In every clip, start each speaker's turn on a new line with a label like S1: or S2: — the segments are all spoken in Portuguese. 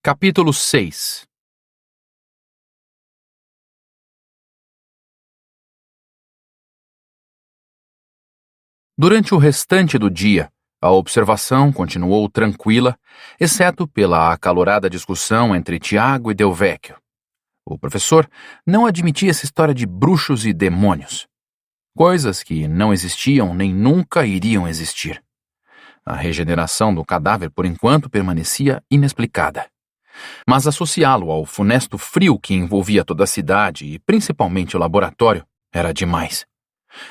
S1: Capítulo 6. Durante o restante do dia, a observação continuou tranquila, exceto pela acalorada discussão entre Tiago e Del Vecchio. O professor não admitia essa história de bruxos e demônios. Coisas que não existiam nem nunca iriam existir. A regeneração do cadáver, por enquanto, permanecia inexplicada. Mas associá-lo ao funesto frio que envolvia toda a cidade e principalmente o laboratório era demais.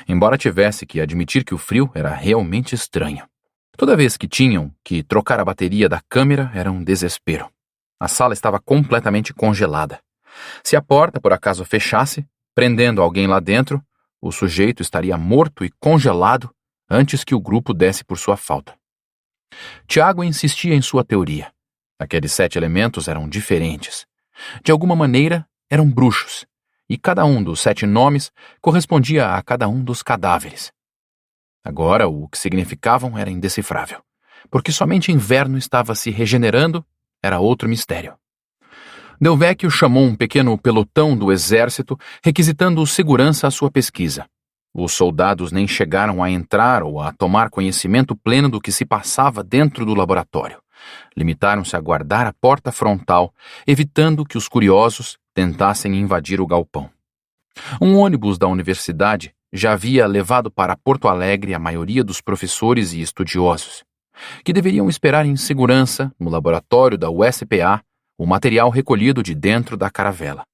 S1: Embora tivesse que admitir que o frio era realmente estranho. Toda vez que tinham que trocar a bateria da câmera era um desespero. A sala estava completamente congelada. Se a porta por acaso fechasse, prendendo alguém lá dentro, o sujeito estaria morto e congelado antes que o grupo desse por sua falta. Tiago insistia em sua teoria. Aqueles 7 elementos eram diferentes. De alguma maneira, eram bruxos, e cada um dos 7 nomes correspondia a cada um dos cadáveres. Agora, o que significavam era indecifrável, porque somente Inverno estava se regenerando era outro mistério. Del Vecchio chamou um pequeno pelotão do exército, requisitando segurança à sua pesquisa. Os soldados nem chegaram a entrar ou a tomar conhecimento pleno do que se passava dentro do laboratório. Limitaram-se a guardar a porta frontal, evitando que os curiosos tentassem invadir o galpão. Um ônibus da universidade já havia levado para Porto Alegre a maioria dos professores e estudiosos, que deveriam esperar em segurança, no laboratório da USPA, o material recolhido de dentro da caravela.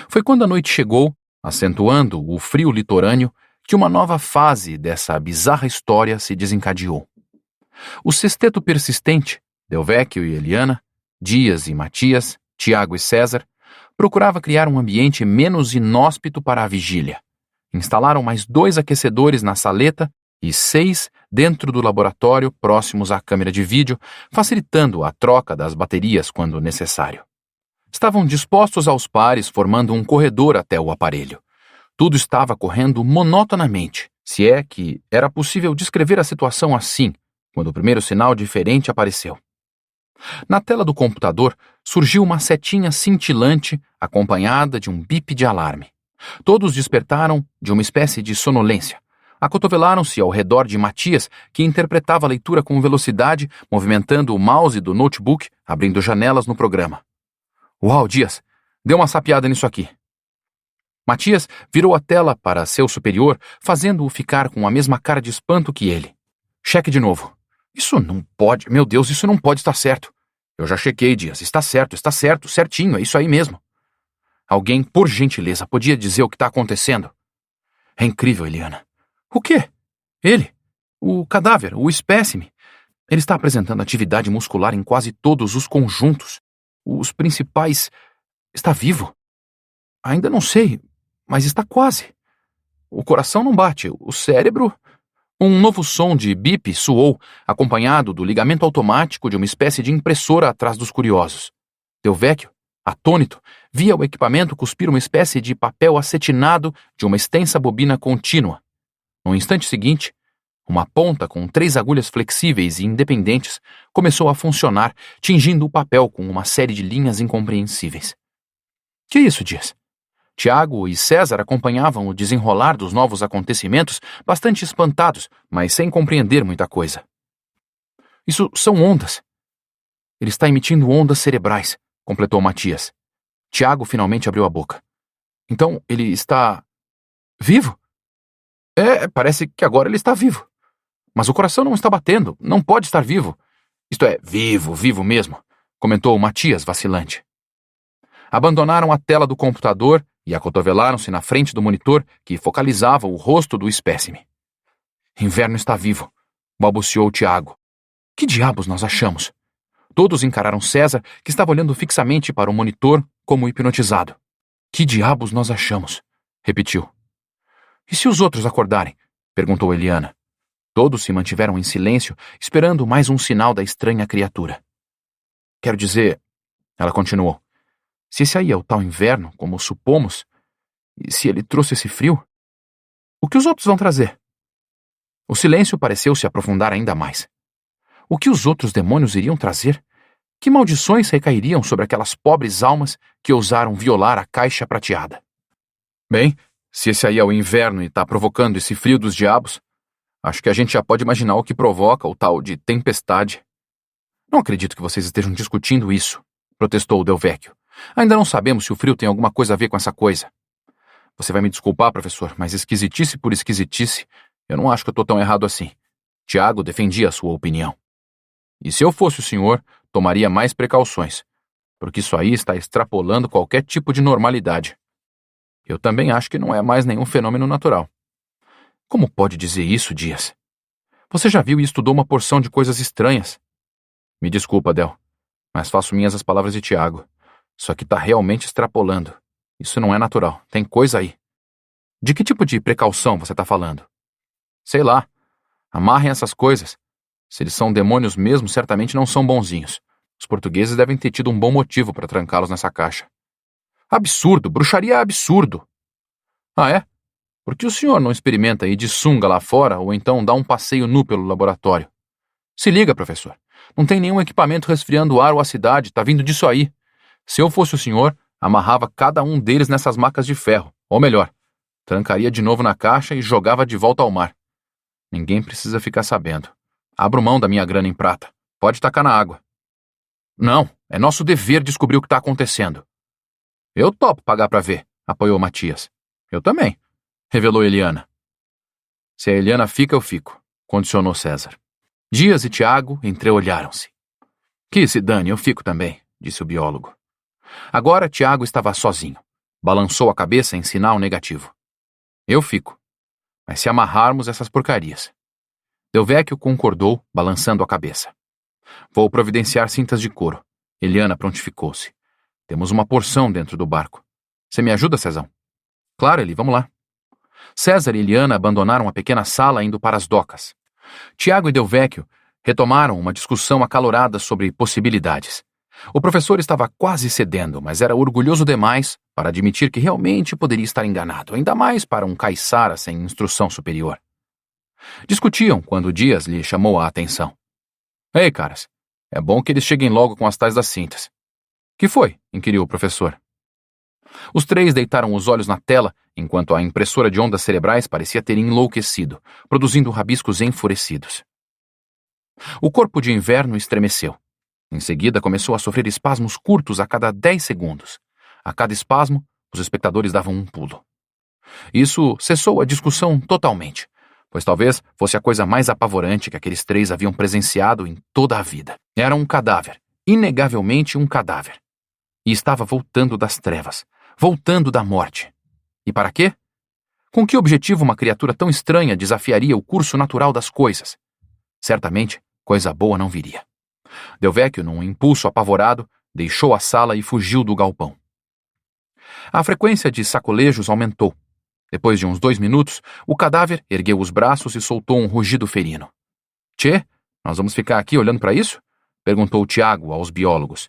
S1: Foi quando a noite chegou, acentuando o frio litorâneo, que uma nova fase dessa bizarra história se desencadeou. O sexteto persistente, Del Vecchio e Eliana, Dias e Matias, Tiago e César, procurava criar um ambiente menos inóspito para a vigília. Instalaram mais 2 aquecedores na saleta e 6 dentro do laboratório próximos à câmera de vídeo, facilitando a troca das baterias quando necessário. Estavam dispostos aos pares, formando um corredor até o aparelho. Tudo estava correndo monotonamente, se é que era possível descrever a situação assim, quando o primeiro sinal diferente apareceu. Na tela do computador surgiu uma setinha cintilante acompanhada de um bip de alarme. Todos despertaram de uma espécie de sonolência. Acotovelaram-se ao redor de Matias, que interpretava a leitura com velocidade, movimentando o mouse do notebook, abrindo janelas no programa. Uau, Dias, dê uma sapiada nisso aqui. Matias virou a tela para seu superior, fazendo-o ficar com a mesma cara de espanto que ele. Cheque de novo. Isso não pode, meu Deus, isso não pode estar certo. Eu já chequei, Dias, está certo, certinho, é isso aí mesmo. Alguém, por gentileza, podia dizer o que está acontecendo? É incrível, Eliana. O quê? Ele? O cadáver, o espécime. Ele está apresentando atividade muscular em quase todos os conjuntos. Os principais... Está vivo? Ainda não sei, mas está quase. O coração não bate, o cérebro... Um novo som de bip soou, acompanhado do ligamento automático de uma espécie de impressora atrás dos curiosos. Del Vecchio, atônito, via o equipamento cuspir uma espécie de papel acetinado de uma extensa bobina contínua. No instante seguinte, uma ponta com 3 agulhas flexíveis e independentes começou a funcionar, tingindo o papel com uma série de linhas incompreensíveis. Que é isso, Dias? Tiago e César acompanhavam o desenrolar dos novos acontecimentos bastante espantados, mas sem compreender muita coisa. Isso são ondas. Ele está emitindo ondas cerebrais, completou Matias. Tiago finalmente abriu a boca. Então, ele está... vivo? Parece que agora ele está vivo. Mas o coração não está batendo, não pode estar vivo. Isto é, vivo mesmo, comentou Matias vacilante. Abandonaram a tela do computador e acotovelaram-se na frente do monitor que focalizava o rosto do espécime. Inverno está vivo, balbuciou Tiago. Que diabos nós achamos? Todos encararam César, que estava olhando fixamente para o monitor como hipnotizado. Que diabos nós achamos? Repetiu. E se os outros acordarem? Perguntou Eliana. Todos se mantiveram em silêncio, esperando mais um sinal da estranha criatura. Quero dizer, ela continuou, se esse aí é o tal Inverno, como supomos, e se ele trouxe esse frio, o que os outros vão trazer? O silêncio pareceu se aprofundar ainda mais. O que os outros demônios iriam trazer? Que maldições recairiam sobre aquelas pobres almas que ousaram violar a caixa prateada? Bem, se esse aí é o inverno e tá provocando esse frio dos diabos, acho que a gente já pode imaginar o que provoca o tal de tempestade. Não acredito que vocês estejam discutindo isso, protestou o Del Vecchio. Ainda não sabemos se o frio tem alguma coisa a ver com essa coisa. Você vai me desculpar, professor, mas esquisitice por esquisitice, eu não acho que eu tô tão errado assim. Tiago defendia a sua opinião. E se eu fosse o senhor, tomaria mais precauções, porque isso aí está extrapolando qualquer tipo de normalidade. Eu também acho que não é mais nenhum fenômeno natural. Como pode dizer isso, Dias? Você já viu e estudou uma porção de coisas estranhas. Me desculpa, Del, mas faço minhas as palavras de Tiago. Isso aqui está realmente extrapolando. Isso não é natural. Tem coisa aí. De que tipo de precaução você está falando? Sei lá. Amarrem essas coisas. Se eles são demônios mesmo, certamente não são bonzinhos. Os portugueses devem ter tido um bom motivo para trancá-los nessa caixa. Absurdo! Bruxaria é absurdo! Ah, é? Por que o senhor não experimenta ir de sunga lá fora ou então dá um passeio nu pelo laboratório? Se liga, professor. Não tem nenhum equipamento resfriando o ar ou a cidade. Tá vindo disso aí. Se eu fosse o senhor, amarrava cada um deles nessas macas de ferro. Ou melhor, trancaria de novo na caixa e jogava de volta ao mar. Ninguém precisa ficar sabendo. Abro mão da minha grana em prata. Pode tacar na água. Não, é nosso dever descobrir o que está acontecendo. Eu topo pagar para ver, apoiou Matias. Eu também, revelou Eliana. Se a Eliana fica, eu fico, condicionou César. Dias e Tiago entreolharam-se. Que se dane, eu fico também, disse o biólogo. Agora Tiago estava sozinho. Balançou a cabeça em sinal negativo. Eu fico. Mas se amarrarmos essas porcarias. Del Vecchio concordou, balançando a cabeça. Vou providenciar cintas de couro. Eliana prontificou-se. Temos uma porção dentro do barco. Você me ajuda, Cezão? Claro, Eli, vamos lá. César e Eliana abandonaram a pequena sala indo para as docas. Tiago e Del Vecchio retomaram uma discussão acalorada sobre possibilidades. O professor estava quase cedendo, mas era orgulhoso demais para admitir que realmente poderia estar enganado, ainda mais para um caiçara sem instrução superior. Discutiam quando Dias lhe chamou a atenção. Ei, caras, é bom que eles cheguem logo com as tais das cintas. Que foi? Inquiriu o professor. Os três deitaram os olhos na tela, enquanto a impressora de ondas cerebrais parecia ter enlouquecido, produzindo rabiscos enfurecidos. O corpo de inverno estremeceu. Em seguida, começou a sofrer espasmos curtos a cada 10 segundos. A cada espasmo, os espectadores davam um pulo. Isso cessou a discussão totalmente, pois talvez fosse a coisa mais apavorante que aqueles três haviam presenciado em toda a vida. Era um cadáver, inegavelmente um cadáver. E estava voltando das trevas, voltando da morte. E para quê? Com que objetivo uma criatura tão estranha desafiaria o curso natural das coisas? Certamente, coisa boa não viria. Del Vecchio, num impulso apavorado, deixou a sala e fugiu do galpão. A frequência de sacolejos aumentou. Depois de uns 2 minutos, o cadáver ergueu os braços e soltou um rugido ferino. Tchê, nós vamos ficar aqui olhando para isso? Perguntou Tiago aos biólogos.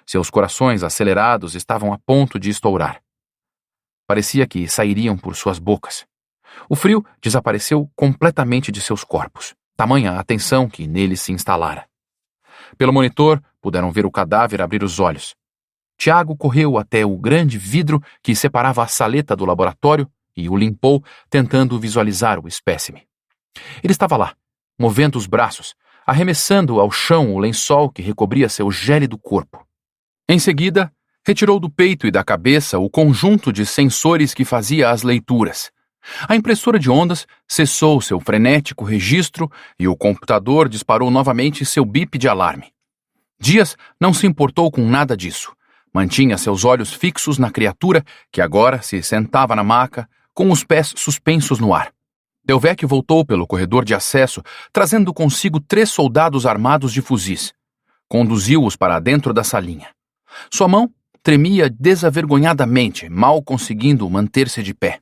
S1: Seus corações acelerados estavam a ponto de estourar. Parecia que sairiam por suas bocas. O frio desapareceu completamente de seus corpos, tamanha a atenção que neles se instalara. Pelo monitor, puderam ver o cadáver abrir os olhos. Tiago correu até o grande vidro que separava a saleta do laboratório e o limpou, tentando visualizar o espécime. Ele estava lá, movendo os braços, arremessando ao chão o lençol que recobria seu gélido corpo. Em seguida, retirou do peito e da cabeça o conjunto de sensores que fazia as leituras. A impressora de ondas cessou seu frenético registro e o computador disparou novamente seu bip de alarme. Dias não se importou com nada disso. Mantinha seus olhos fixos na criatura que agora se sentava na maca, com os pés suspensos no ar. Del Vecchio voltou pelo corredor de acesso, trazendo consigo 3 soldados armados de fuzis. Conduziu-os para dentro da salinha. Sua mão tremia desavergonhadamente, mal conseguindo manter-se de pé.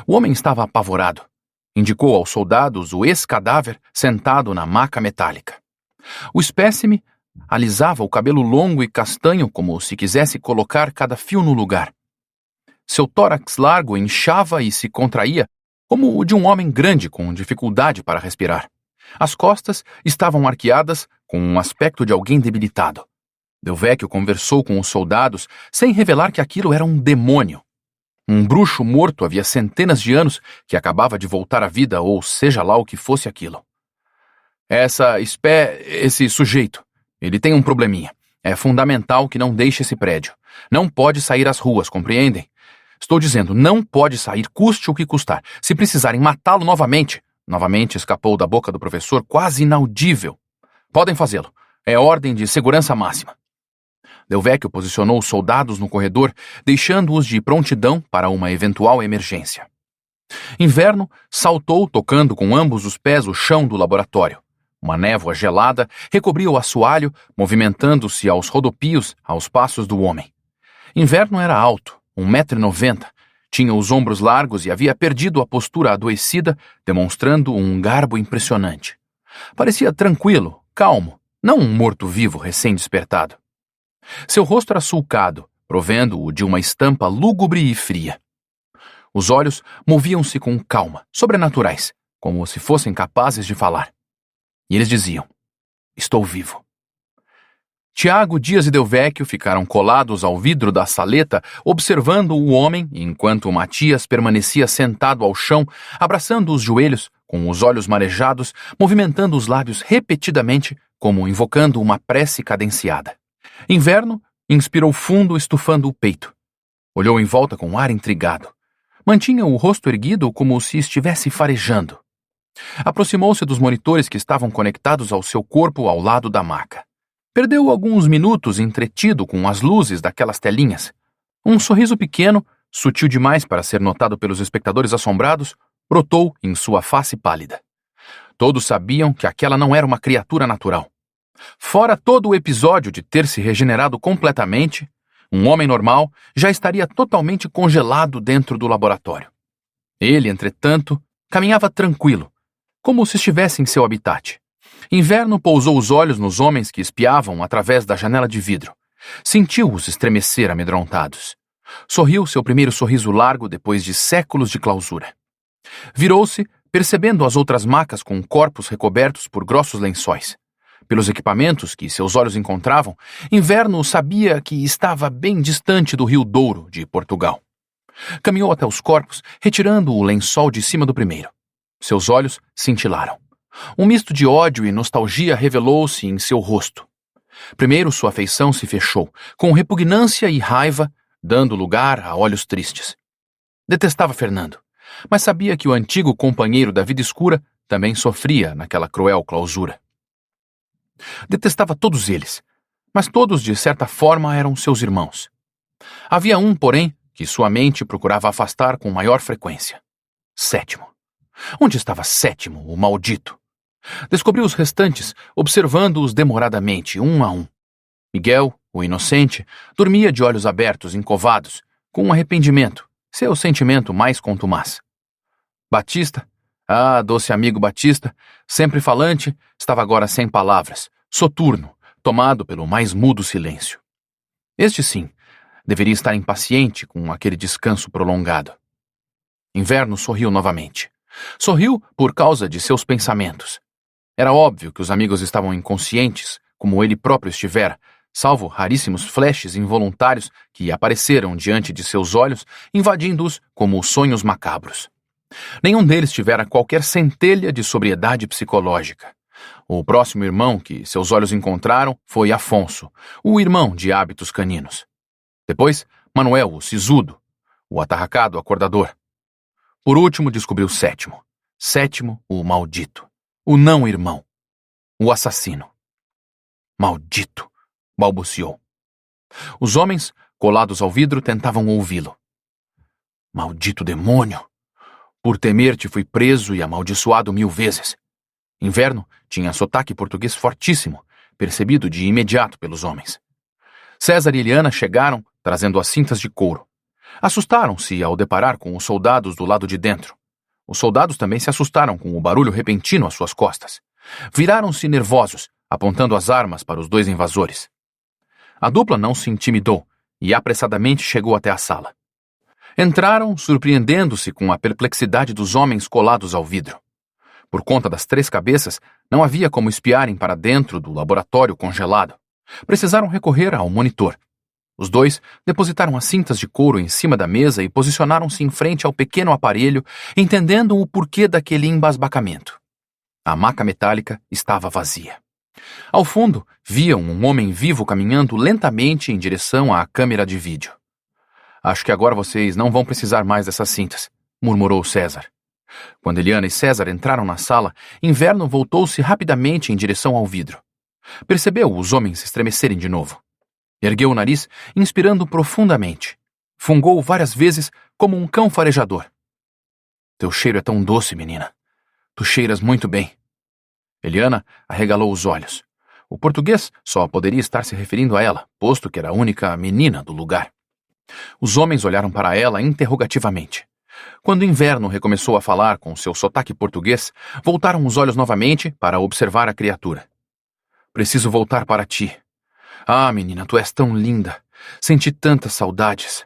S1: O homem estava apavorado. Indicou aos soldados o ex-cadáver sentado na maca metálica. O espécime alisava o cabelo longo e castanho como se quisesse colocar cada fio no lugar. Seu tórax largo inchava e se contraía como o de um homem grande com dificuldade para respirar. As costas estavam arqueadas com um aspecto de alguém debilitado. Delvecchio conversou com os soldados sem revelar que aquilo era um demônio. Um bruxo morto havia centenas de anos que acabava de voltar à vida, ou seja lá o que fosse aquilo. Esse sujeito, ele tem um probleminha. É fundamental que não deixe esse prédio. Não pode sair às ruas, compreendem? Estou dizendo, não pode sair, custe o que custar. Se precisarem matá-lo novamente... Novamente escapou da boca do professor, quase inaudível. Podem fazê-lo. É ordem de segurança máxima. Delvecchio posicionou os soldados no corredor, deixando-os de prontidão para uma eventual emergência. Inverno saltou tocando com ambos os pés o chão do laboratório. Uma névoa gelada recobria o assoalho, movimentando-se aos rodopios aos passos do homem. Inverno era alto, 1,90 m, tinha os ombros largos e havia perdido a postura adoecida, demonstrando um garbo impressionante. Parecia tranquilo, calmo, não um morto-vivo recém-despertado. Seu rosto era sulcado, provendo-o de uma estampa lúgubre e fria. Os olhos moviam-se com calma, sobrenaturais, como se fossem capazes de falar. E eles diziam, estou vivo. Tiago, Dias e Delvecchio ficaram colados ao vidro da saleta, observando o homem, enquanto Matias permanecia sentado ao chão, abraçando os joelhos, com os olhos marejados, movimentando os lábios repetidamente, como invocando uma prece cadenciada. Inverno inspirou fundo, estufando o peito. Olhou em volta com ar intrigado. Mantinha o rosto erguido como se estivesse farejando. Aproximou-se dos monitores que estavam conectados ao seu corpo ao lado da maca. Perdeu alguns minutos entretido com as luzes daquelas telinhas. Um sorriso pequeno, sutil demais para ser notado pelos espectadores assombrados, brotou em sua face pálida. Todos sabiam que aquela não era uma criatura natural. Fora todo o episódio de ter se regenerado completamente, um homem normal já estaria totalmente congelado dentro do laboratório. Ele, entretanto, caminhava tranquilo, como se estivesse em seu habitat. Inverno pousou os olhos nos homens que espiavam através da janela de vidro. Sentiu-os estremecer amedrontados. Sorriu seu primeiro sorriso largo depois de séculos de clausura. Virou-se, percebendo as outras macas com corpos recobertos por grossos lençóis. Pelos equipamentos que seus olhos encontravam, Inverno sabia que estava bem distante do Rio Douro, de Portugal. Caminhou até os corpos, retirando o lençol de cima do primeiro. Seus olhos cintilaram. Um misto de ódio e nostalgia revelou-se em seu rosto. Primeiro sua feição se fechou, com repugnância e raiva, dando lugar a olhos tristes. Detestava Fernando, mas sabia que o antigo companheiro da vida escura também sofria naquela cruel clausura. Detestava todos eles, mas todos de certa forma eram seus irmãos. Havia um, porém, que sua mente procurava afastar com maior frequência. Sétimo. Onde estava Sétimo, o maldito? Descobriu os restantes, observando-os demoradamente, um a um. Miguel, o inocente, dormia de olhos abertos, encovados, com um arrependimento, seu sentimento mais contumaz. Batista, doce amigo Batista, sempre falante, estava agora sem palavras, soturno, tomado pelo mais mudo silêncio. Este sim, deveria estar impaciente com aquele descanso prolongado. Inverno sorriu novamente. Sorriu por causa de seus pensamentos. Era óbvio que os amigos estavam inconscientes, como ele próprio estivera, salvo raríssimos flashes involuntários que apareceram diante de seus olhos, invadindo-os como sonhos macabros. Nenhum deles tivera qualquer centelha de sobriedade psicológica. O próximo irmão que seus olhos encontraram foi Afonso, o irmão de hábitos caninos. Depois, Manuel, o sisudo, o atarracado acordador. Por último, descobriu Sétimo. Sétimo, o maldito. O não-irmão. O assassino. Maldito, balbuciou. Os homens, colados ao vidro, tentavam ouvi-lo. Maldito demônio! Por temer-te fui preso e amaldiçoado 1000 vezes. Inverno tinha sotaque português fortíssimo, percebido de imediato pelos homens. César e Eliana chegaram, trazendo as cintas de couro. Assustaram-se ao deparar com os soldados do lado de dentro. Os soldados também se assustaram com o barulho repentino às suas costas. Viraram-se nervosos, apontando as armas para os 2 invasores. A dupla não se intimidou e apressadamente chegou até a sala. Entraram, surpreendendo-se com a perplexidade dos homens colados ao vidro. Por conta das 3 cabeças, não havia como espiarem para dentro do laboratório congelado. Precisaram recorrer ao monitor. Os dois depositaram as cintas de couro em cima da mesa e posicionaram-se em frente ao pequeno aparelho, entendendo o porquê daquele embasbacamento. A maca metálica estava vazia. Ao fundo, viam um homem vivo caminhando lentamente em direção à câmera de vídeo. Acho que agora vocês não vão precisar mais dessas cintas, murmurou César. Quando Eliana e César entraram na sala, Inverno voltou-se rapidamente em direção ao vidro. Percebeu os homens estremecerem de novo. Ergueu o nariz, inspirando profundamente. Fungou várias vezes como um cão farejador. Teu cheiro é tão doce, menina. Tu cheiras muito bem. Eliana arregalou os olhos. O português só poderia estar se referindo a ela, posto que era a única menina do lugar. Os homens olharam para ela interrogativamente. Quando Inverno recomeçou a falar com seu sotaque português, voltaram os olhos novamente para observar a criatura. Preciso voltar para ti. Ah, menina, tu és tão linda. Senti tantas saudades.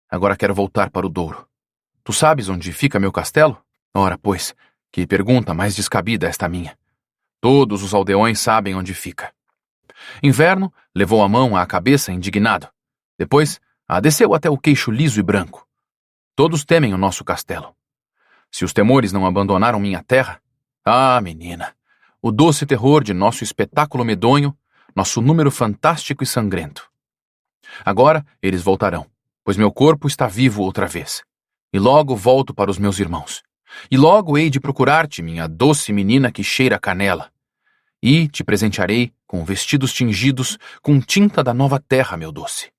S1: Agora quero voltar para o Douro. Tu sabes onde fica meu castelo? Ora, pois, que pergunta mais descabida esta minha. Todos os aldeões sabem onde fica. Inverno levou a mão à cabeça indignado. Depois, a desceu até o queixo liso e branco. Todos temem o nosso castelo. Se os temores não abandonaram minha terra... Ah, menina, o doce terror de nosso espetáculo medonho, nosso número fantástico e sangrento. Agora eles voltarão, pois meu corpo está vivo outra vez. E logo volto para os meus irmãos. E logo hei de procurar-te, minha doce menina que cheira a canela. E te presentearei com vestidos tingidos com tinta da nova terra, meu doce.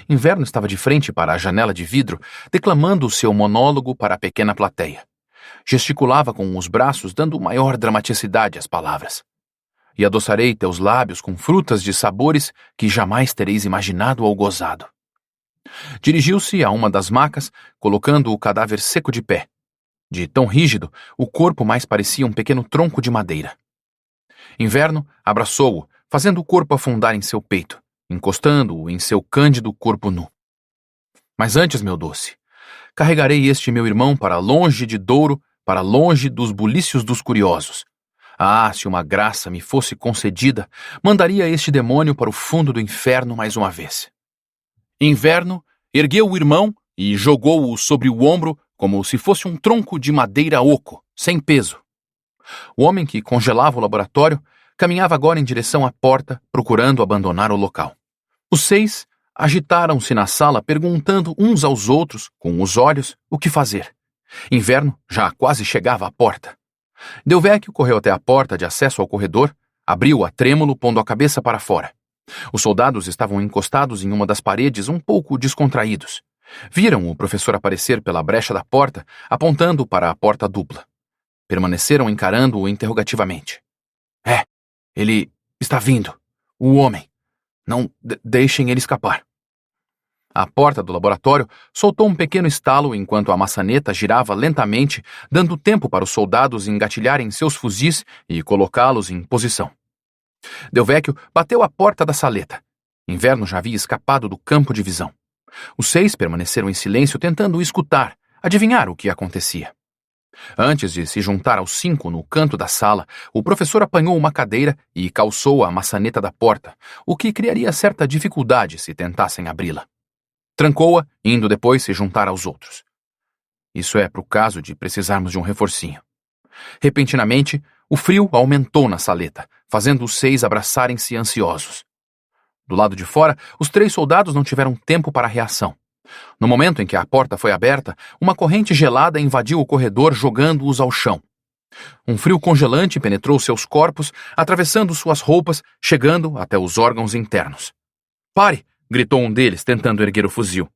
S1: Inverno estava de frente para a janela de vidro, declamando o seu monólogo para a pequena plateia. Gesticulava com os braços, dando maior dramaticidade às palavras. E adoçarei teus lábios com frutas de sabores que jamais tereis imaginado ou gozado. Dirigiu-se a uma das macas, colocando o cadáver seco de pé. De tão rígido, o corpo mais parecia um pequeno tronco de madeira. Inverno abraçou-o, fazendo o corpo afundar em seu peito, encostando-o em seu cândido corpo nu. Mas antes, meu doce, carregarei este meu irmão para longe de Douro, para longe dos bulícios dos curiosos. Ah, se uma graça me fosse concedida, mandaria este demônio para o fundo do inferno mais uma vez. Inverno ergueu o irmão e jogou-o sobre o ombro como se fosse um tronco de madeira oco, sem peso. O homem que congelava o laboratório caminhava agora em direção à porta, procurando abandonar o local. Os 6 agitaram-se na sala, perguntando uns aos outros, com os olhos, o que fazer. Inverno já quase chegava à porta. Delvecchio correu até a porta de acesso ao corredor, abriu-a trêmulo, pondo a cabeça para fora. Os soldados estavam encostados em uma das paredes, um pouco descontraídos. Viram o professor aparecer pela brecha da porta, apontando para a porta dupla. Permaneceram encarando-o interrogativamente. Ele está vindo. O homem. Não deixem ele escapar. A porta do laboratório soltou um pequeno estalo enquanto a maçaneta girava lentamente, dando tempo para os soldados engatilharem seus fuzis e colocá-los em posição. Delvecchio bateu a porta da saleta. Inverno já havia escapado do campo de visão. Os 6 permaneceram em silêncio, tentando escutar, adivinhar o que acontecia. Antes de se juntar aos 5 no canto da sala, o professor apanhou uma cadeira e calçou a maçaneta da porta, o que criaria certa dificuldade se tentassem abri-la. Trancou-a, indo depois se juntar aos outros. Isso é para o caso de precisarmos de um reforcinho. Repentinamente, o frio aumentou na saleta, fazendo os 6 abraçarem-se ansiosos. Do lado de fora, os 3 soldados não tiveram tempo para a reação. No momento em que a porta foi aberta, uma corrente gelada invadiu o corredor, jogando-os ao chão. Um frio congelante penetrou seus corpos, atravessando suas roupas, chegando até os órgãos internos. "Pare!" gritou um deles, tentando erguer o fuzil.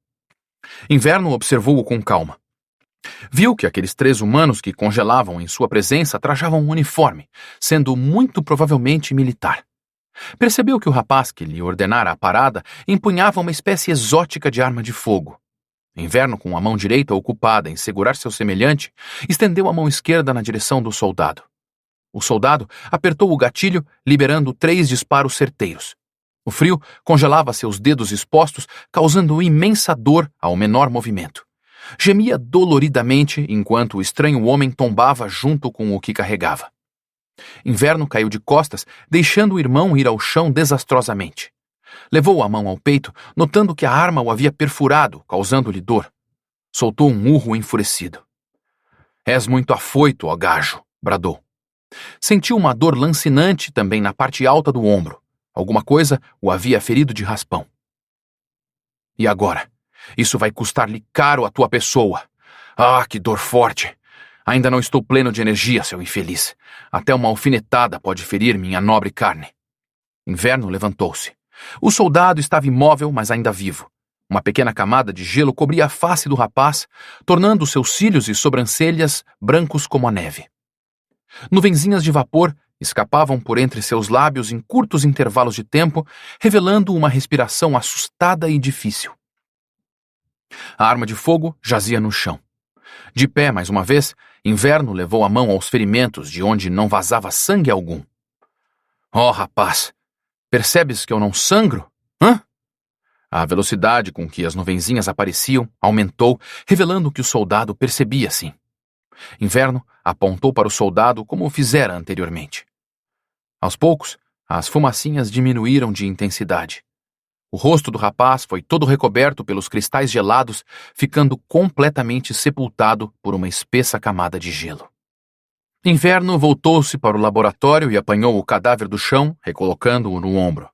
S1: Inverno observou-o com calma. Viu que aqueles 3 humanos que congelavam em sua presença trajavam um uniforme, sendo muito provavelmente militar. Percebeu que o rapaz que lhe ordenara a parada empunhava uma espécie exótica de arma de fogo. Inverno, com a mão direita ocupada em segurar seu semelhante, estendeu a mão esquerda na direção do soldado. O soldado apertou o gatilho, liberando 3 disparos certeiros. O frio congelava seus dedos expostos, causando imensa dor ao menor movimento. Gemia doloridamente enquanto o estranho homem tombava junto com o que carregava. Inverno caiu de costas, deixando o irmão ir ao chão desastrosamente. Levou a mão ao peito, notando que a arma o havia perfurado, causando-lhe dor. Soltou um urro enfurecido. És muito afoito, ó gajo, bradou. Sentiu uma dor lancinante também na parte alta do ombro. Alguma coisa o havia ferido de raspão. E agora? Isso vai custar-lhe caro à tua pessoa. Ah, que dor forte! Ainda não estou pleno de energia, seu infeliz. Até uma alfinetada pode ferir minha nobre carne. Inverno levantou-se. O soldado estava imóvel, mas ainda vivo. Uma pequena camada de gelo cobria a face do rapaz, tornando seus cílios e sobrancelhas brancos como a neve. Nuvenzinhas de vapor escapavam por entre seus lábios em curtos intervalos de tempo, revelando uma respiração assustada e difícil. A arma de fogo jazia no chão. De pé, mais uma vez, Inverno levou a mão aos ferimentos de onde não vazava sangue algum. Oh, rapaz! Percebes que eu não sangro? Hã? A velocidade com que as nuvenzinhas apareciam aumentou, revelando que o soldado percebia sim. Inverno apontou para o soldado como o fizera anteriormente. Aos poucos, as fumacinhas diminuíram de intensidade. O rosto do rapaz foi todo recoberto pelos cristais gelados, ficando completamente sepultado por uma espessa camada de gelo. Inverno voltou-se para o laboratório e apanhou o cadáver do chão, recolocando-o no ombro.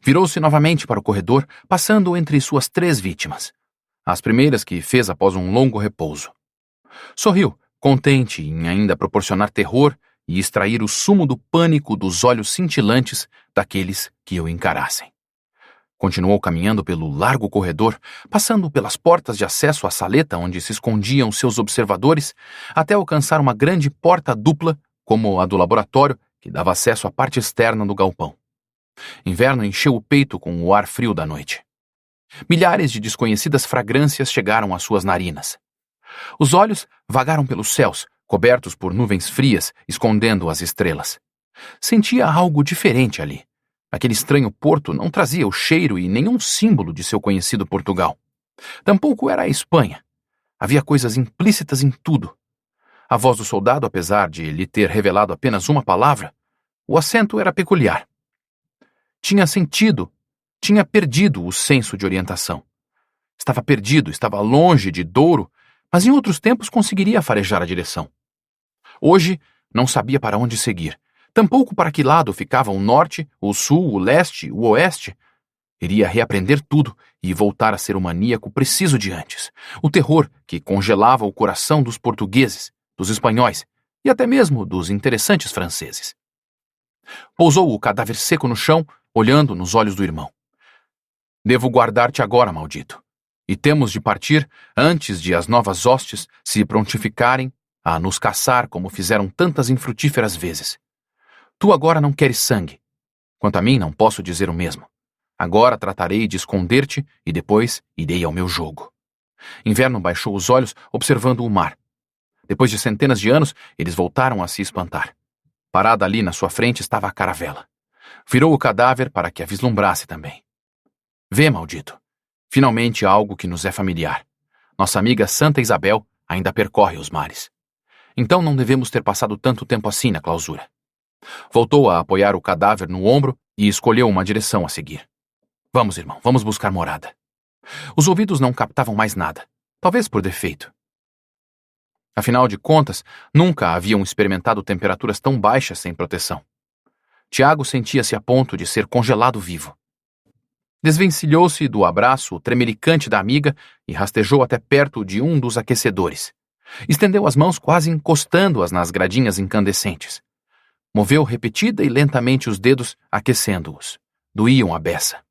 S1: Virou-se novamente para o corredor, passando entre suas 3 vítimas. As primeiras que fez após um longo repouso. Sorriu, contente em ainda proporcionar terror e extrair o sumo do pânico dos olhos cintilantes daqueles que o encarassem. Continuou caminhando pelo largo corredor, passando pelas portas de acesso à saleta onde se escondiam seus observadores, até alcançar uma grande porta dupla, como a do laboratório, que dava acesso à parte externa do galpão. Inverno encheu o peito com o ar frio da noite. Milhares de desconhecidas fragrâncias chegaram às suas narinas. Os olhos vagaram pelos céus, cobertos por nuvens frias, escondendo as estrelas. Sentia algo diferente ali. Aquele estranho porto não trazia o cheiro e nenhum símbolo de seu conhecido Portugal. Tampouco era a Espanha. Havia coisas implícitas em tudo. A voz do soldado, apesar de lhe ter revelado apenas uma palavra, o acento era peculiar. Tinha sentido, tinha perdido o senso de orientação. Estava perdido, estava longe de Douro, mas em outros tempos conseguiria farejar a direção. Hoje não sabia para onde seguir. Tampouco para que lado ficava o norte, o sul, o leste, o oeste. Iria reaprender tudo e voltar a ser o maníaco preciso de antes. O terror que congelava o coração dos portugueses, dos espanhóis e até mesmo dos interessantes franceses. Pousou o cadáver seco no chão, olhando nos olhos do irmão. Devo guardar-te agora, maldito. E temos de partir antes de as novas hostes se prontificarem a nos caçar como fizeram tantas infrutíferas vezes. Tu agora não queres sangue. Quanto a mim, não posso dizer o mesmo. Agora tratarei de esconder-te e depois irei ao meu jogo. Inverno baixou os olhos, observando o mar. Depois de centenas de anos, eles voltaram a se espantar. Parada ali na sua frente estava a caravela. Virou o cadáver para que a vislumbrasse também. Vê, maldito. Finalmente algo que nos é familiar. Nossa amiga Santa Isabel ainda percorre os mares. Então não devemos ter passado tanto tempo assim na clausura. Voltou a apoiar o cadáver no ombro e escolheu uma direção a seguir. Vamos, irmão, vamos buscar morada. Os ouvidos não captavam mais nada, talvez por defeito. Afinal de contas, nunca haviam experimentado temperaturas tão baixas sem proteção. Tiago sentia-se a ponto de ser congelado vivo. Desvencilhou-se do abraço tremelicante da amiga e rastejou até perto de um dos aquecedores. Estendeu as mãos quase encostando-as nas gradinhas incandescentes. Moveu repetida e lentamente os dedos, aquecendo-os. Doíam a beça.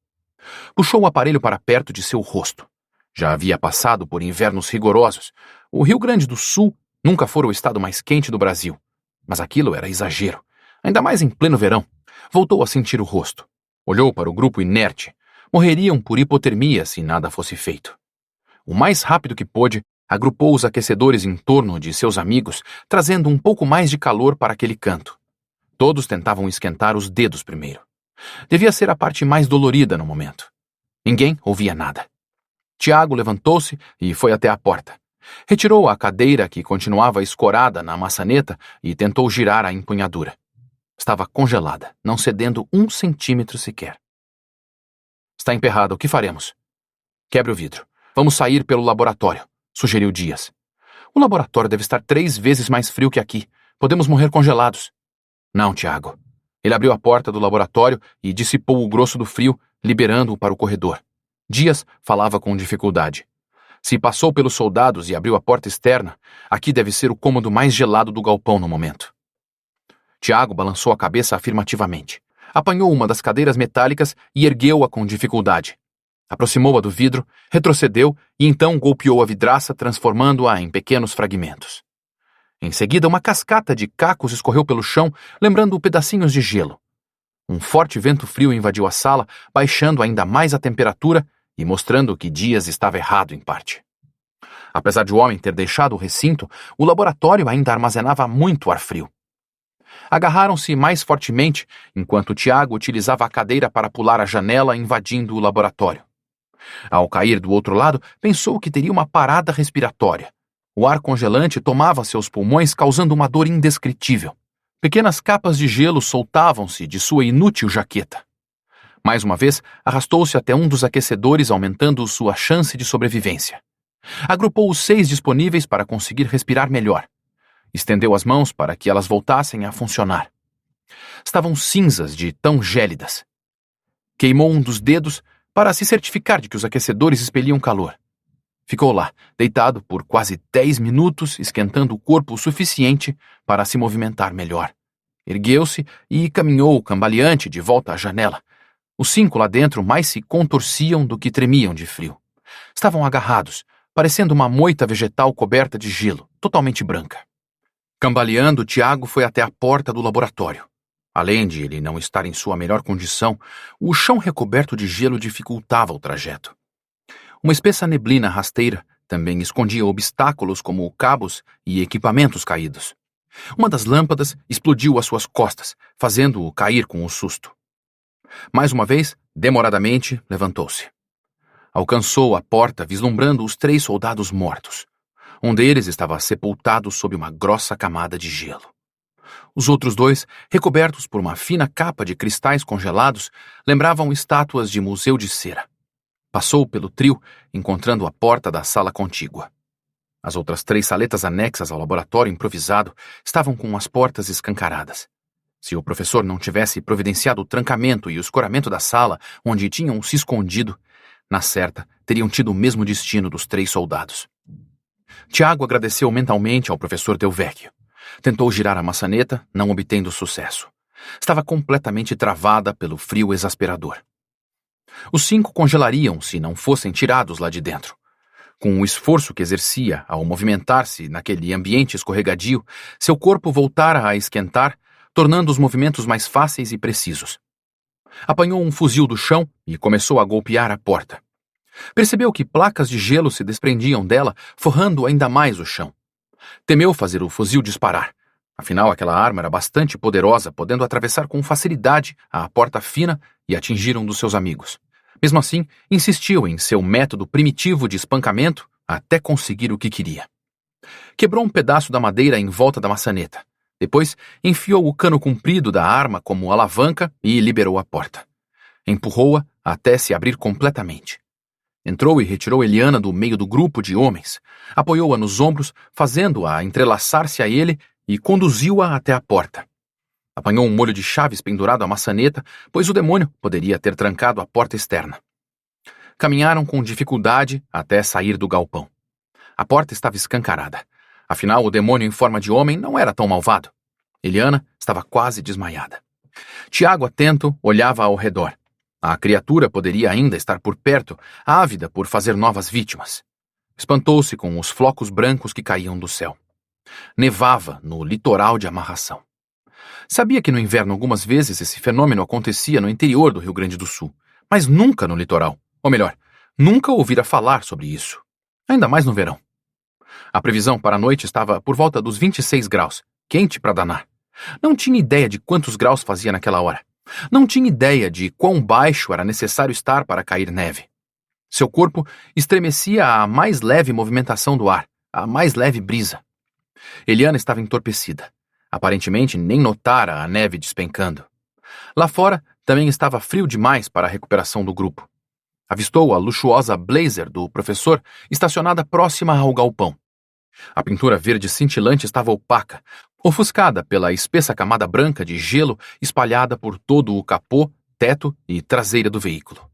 S1: Puxou o aparelho para perto de seu rosto. Já havia passado por invernos rigorosos. O Rio Grande do Sul nunca fora o estado mais quente do Brasil. Mas aquilo era exagero. Ainda mais em pleno verão. Voltou a sentir o rosto. Olhou para o grupo inerte. Morreriam por hipotermia se nada fosse feito. O mais rápido que pôde, agrupou os aquecedores em torno de seus amigos, trazendo um pouco mais de calor para aquele canto. Todos tentavam esquentar os dedos primeiro. Devia ser a parte mais dolorida no momento. Ninguém ouvia nada. Tiago levantou-se e foi até a porta. Retirou a cadeira que continuava escorada na maçaneta e tentou girar a empunhadura. Estava congelada, não cedendo 1 centímetro sequer. Está emperrada, o que faremos? Quebre o vidro. Vamos sair pelo laboratório, sugeriu Dias. O laboratório deve estar 3 vezes mais frio que aqui. Podemos morrer congelados. Não, Tiago. Ele abriu a porta do laboratório e dissipou o grosso do frio, liberando-o para o corredor. Dias falava com dificuldade. Se passou pelos soldados e abriu a porta externa, aqui deve ser o cômodo mais gelado do galpão no momento. Tiago balançou a cabeça afirmativamente. Apanhou uma das cadeiras metálicas e ergueu-a com dificuldade. Aproximou-a do vidro, retrocedeu e então golpeou a vidraça, transformando-a em pequenos fragmentos. Em seguida, uma cascata de cacos escorreu pelo chão, lembrando pedacinhos de gelo. Um forte vento frio invadiu a sala, baixando ainda mais a temperatura e mostrando que Dias estava errado em parte. Apesar de o homem ter deixado o recinto, o laboratório ainda armazenava muito ar frio. Agarraram-se mais fortemente, enquanto Tiago utilizava a cadeira para pular a janela, invadindo o laboratório. Ao cair do outro lado, pensou que teria uma parada respiratória. O ar congelante tomava seus pulmões, causando uma dor indescritível. Pequenas capas de gelo soltavam-se de sua inútil jaqueta. Mais uma vez, arrastou-se até um dos aquecedores, aumentando sua chance de sobrevivência. Agrupou os 6 disponíveis para conseguir respirar melhor. Estendeu as mãos para que elas voltassem a funcionar. Estavam cinzas de tão gélidas. Queimou um dos dedos para se certificar de que os aquecedores expeliam calor. Ficou lá, deitado por quase 10 minutos, esquentando o corpo o suficiente para se movimentar melhor. Ergueu-se e caminhou cambaleante de volta à janela. Os 5 lá dentro mais se contorciam do que tremiam de frio. Estavam agarrados, parecendo uma moita vegetal coberta de gelo, totalmente branca. Cambaleando, Tiago foi até a porta do laboratório. Além de ele não estar em sua melhor condição, o chão recoberto de gelo dificultava o trajeto. Uma espessa neblina rasteira também escondia obstáculos como cabos e equipamentos caídos. Uma das lâmpadas explodiu às suas costas, fazendo-o cair com um susto. Mais uma vez, demoradamente, levantou-se. Alcançou a porta, vislumbrando os 3 soldados mortos. Um deles estava sepultado sob uma grossa camada de gelo. Os outros 2, recobertos por uma fina capa de cristais congelados, lembravam estátuas de museu de cera. Passou pelo trio, encontrando a porta da sala contígua. As outras 3 saletas anexas ao laboratório improvisado estavam com as portas escancaradas. Se o professor não tivesse providenciado o trancamento e o escoramento da sala onde tinham se escondido, na certa, teriam tido o mesmo destino dos 3 soldados. Tiago agradeceu mentalmente ao professor Delvecchio. Tentou girar a maçaneta, não obtendo sucesso. Estava completamente travada pelo frio exasperador. Os 5 congelariam se não fossem tirados lá de dentro. Com o esforço que exercia ao movimentar-se naquele ambiente escorregadio, seu corpo voltara a esquentar, tornando os movimentos mais fáceis e precisos. Apanhou um fuzil do chão e começou a golpear a porta. Percebeu que placas de gelo se desprendiam dela, forrando ainda mais o chão. Temeu fazer o fuzil disparar. Afinal, aquela arma era bastante poderosa, podendo atravessar com facilidade a porta fina e atingir um dos seus amigos. Mesmo assim, insistiu em seu método primitivo de espancamento até conseguir o que queria. Quebrou um pedaço da madeira em volta da maçaneta. Depois, enfiou o cano comprido da arma como alavanca e liberou a porta. Empurrou-a até se abrir completamente. Entrou e retirou Eliana do meio do grupo de homens, apoiou-a nos ombros, fazendo-a entrelaçar-se a ele e conduziu-a até a porta. Apanhou um molho de chaves pendurado à maçaneta, pois o demônio poderia ter trancado a porta externa. Caminharam com dificuldade até sair do galpão. A porta estava escancarada. Afinal, o demônio em forma de homem não era tão malvado. Eliana estava quase desmaiada. Tiago, atento, olhava ao redor. A criatura poderia ainda estar por perto, ávida por fazer novas vítimas. Espantou-se com os flocos brancos que caíam do céu. Nevava no litoral de amarração. Sabia que no inverno algumas vezes esse fenômeno acontecia no interior do Rio Grande do Sul, mas nunca no litoral. Ou melhor, nunca ouvira falar sobre isso. Ainda mais no verão. A previsão para a noite estava por volta dos 26 graus, quente para danar. Não tinha ideia de quantos graus fazia naquela hora. Não tinha ideia de quão baixo era necessário estar para cair neve. Seu corpo estremecia à mais leve movimentação do ar, à mais leve brisa. Eliana estava entorpecida. Aparentemente nem notara a neve despencando. Lá fora também estava frio demais para a recuperação do grupo. Avistou a luxuosa blazer do professor estacionada próxima ao galpão. A pintura verde cintilante estava opaca, ofuscada pela espessa camada branca de gelo espalhada por todo o capô, teto e traseira do veículo.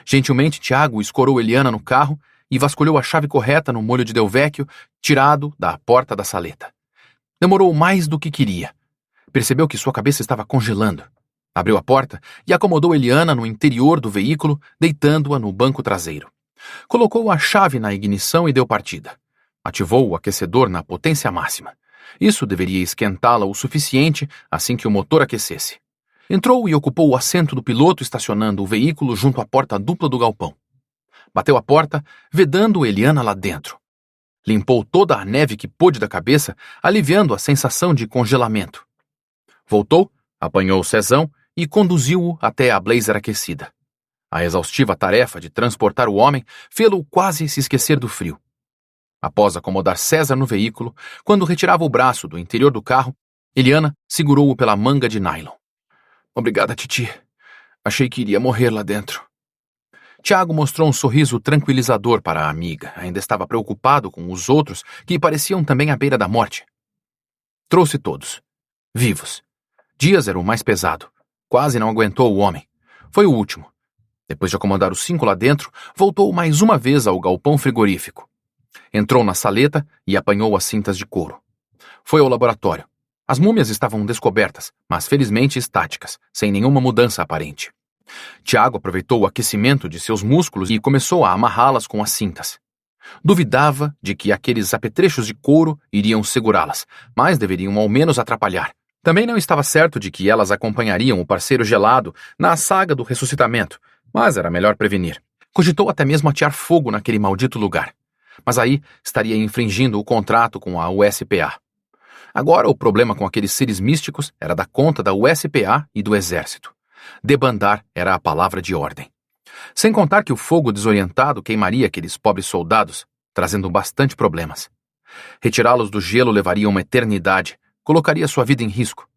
S1: Gentilmente, Tiago escorou Eliana no carro e vasculhou a chave correta no molho de Delvecchio, tirado da porta da saleta. Demorou mais do que queria. Percebeu que sua cabeça estava congelando. Abriu a porta e acomodou Eliana no interior do veículo, deitando-a no banco traseiro. Colocou a chave na ignição e deu partida. Ativou o aquecedor na potência máxima. Isso deveria esquentá-la o suficiente assim que o motor aquecesse. Entrou e ocupou o assento do piloto, estacionando o veículo junto à porta dupla do galpão. Bateu a porta, vedando Eliana lá dentro. Limpou toda a neve que pôde da cabeça, aliviando a sensação de congelamento. Voltou, apanhou o Cezão e conduziu-o até a blazer aquecida. A exaustiva tarefa de transportar o homem fê-lo quase se esquecer do frio. Após acomodar César no veículo, quando retirava o braço do interior do carro, Eliana segurou-o pela manga de nylon. Obrigada, titi. Achei que iria morrer lá dentro. Tiago mostrou um sorriso tranquilizador para a amiga. Ainda estava preocupado com os outros, que pareciam também à beira da morte. Trouxe todos. Vivos. Dias era o mais pesado. Quase não aguentou o homem. Foi o último. Depois de acomodar os 5 lá dentro, voltou mais uma vez ao galpão frigorífico. Entrou na saleta e apanhou as cintas de couro. Foi ao laboratório. As múmias estavam descobertas, mas felizmente estáticas, sem nenhuma mudança aparente. Tiago aproveitou o aquecimento de seus músculos e começou a amarrá-las com as cintas. Duvidava de que aqueles apetrechos de couro iriam segurá-las, mas deveriam ao menos atrapalhar. Também não estava certo de que elas acompanhariam o parceiro gelado na saga do ressuscitamento, mas era melhor prevenir. Cogitou até mesmo atear fogo naquele maldito lugar. Mas aí estaria infringindo o contrato com a USPA. Agora o problema com aqueles seres místicos era da conta da USPA e do exército. Debandar era a palavra de ordem. Sem contar que o fogo desorientado queimaria aqueles pobres soldados, trazendo bastante problemas. Retirá-los do gelo levaria uma eternidade, colocaria sua vida em risco.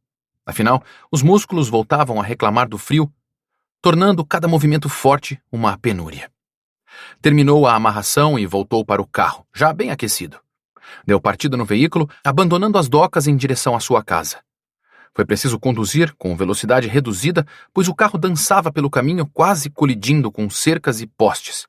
S1: Afinal, os músculos voltavam a reclamar do frio, tornando cada movimento forte uma penúria. Terminou a amarração e voltou para o carro, já bem aquecido. Deu partida no veículo, abandonando as docas em direção à sua casa. Foi preciso conduzir com velocidade reduzida, pois o carro dançava pelo caminho quase colidindo com cercas e postes.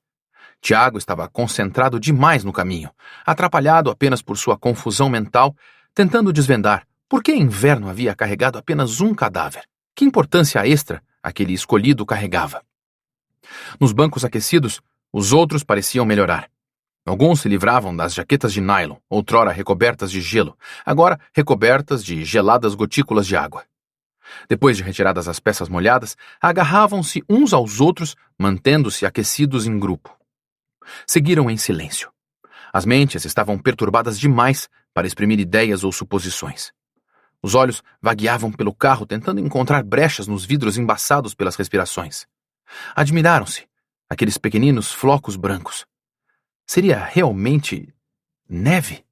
S1: Tiago estava concentrado demais no caminho, atrapalhado apenas por sua confusão mental, tentando desvendar por que Inverno havia carregado apenas um cadáver. Que importância extra aquele escolhido carregava? Nos bancos aquecidos, os outros pareciam melhorar. Alguns se livravam das jaquetas de nylon, outrora recobertas de gelo, agora recobertas de geladas gotículas de água. Depois de retiradas as peças molhadas, agarravam-se uns aos outros, mantendo-se aquecidos em grupo. Seguiram em silêncio. As mentes estavam perturbadas demais para exprimir ideias ou suposições. Os olhos vagueavam pelo carro, tentando encontrar brechas nos vidros embaçados pelas respirações. Admiraram-se, aqueles pequeninos flocos brancos. Seria realmente neve?